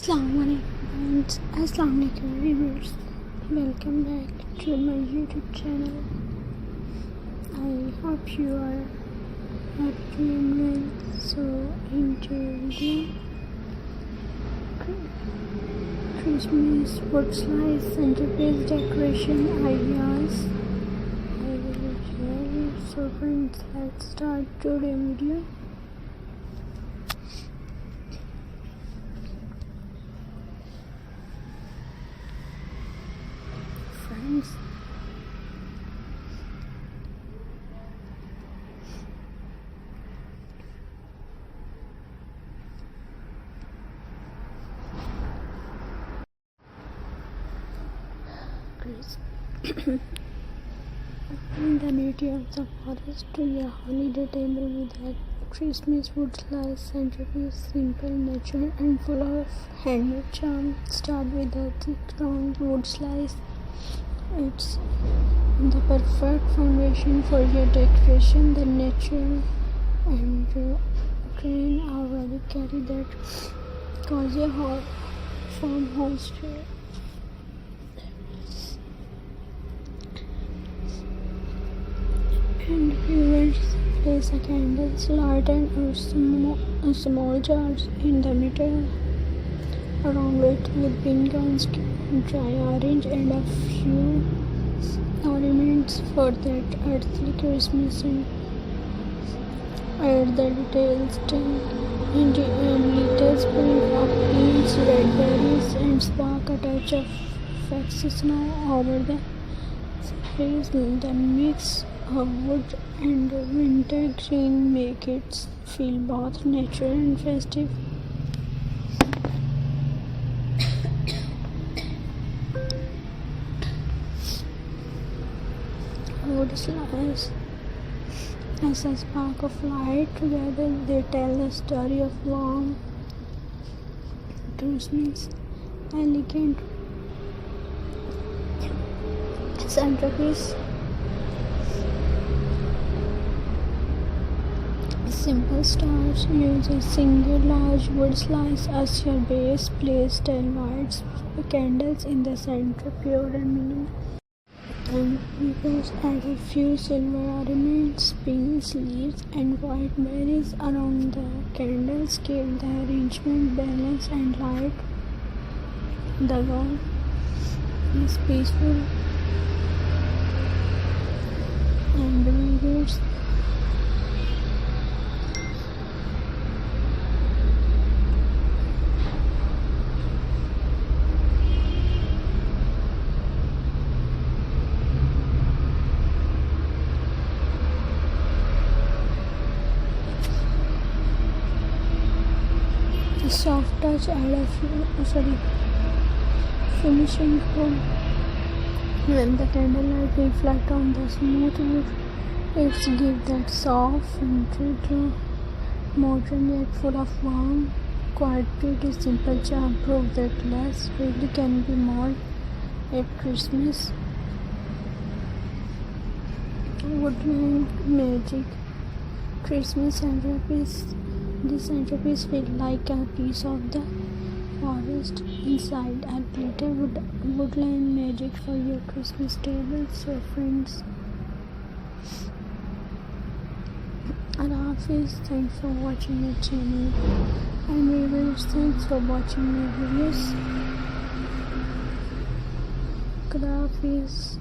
Assalamualaikum viewers. Welcome back to my YouTube channel. I hope you are happy and well. So enjoy Christmas wood slice centerpiece decoration ideas. I will share. So friends, let's start today's video. Friends, in the beauty of the forest to a holiday table with a Christmas wood slice centerpiece, simple, natural, and full of handmade charm. Start with a thick round wood slice. It's the perfect foundation for your decoration. The nature and green already carry that cozy farmhouse feel. And viewers, place a candle's lantern or small jars in the middle. Around it with pinecone, dry orange, and a few ornaments for that earthly Christmas. And add the details and little sprinkle of peas, red berries, and spark a touch of flax snow over the trees. The mix of wood and winter green make it feel both natural and festive. Wood slice as a spark of light. Together they tell the story of warm Christmas. Elegant centerpiece. Simple stars. Use a single large wood slice as your base. Place 10 white candles in the center, pure and minimal. And you can add a few silver ornaments, pins, leaves, and white berries around the candles. Give the arrangement balance and light. The goal is peaceful and vigorous. A soft touch, add a finishing foam. When the candlelight reflects on the smooth wood, it gives that soft, wintry glow, modern yet full of warmth. Quite beauty, simple charm prove that less really can be more at Christmas. Woodland magic. Christmas centerpiece. This centerpiece feels like a piece of the forest inside a glitter woodland magic for your Christmas table. So friends, Hafiz, thanks for watching my channel, and viewers, thanks for watching my videos. Hafiz.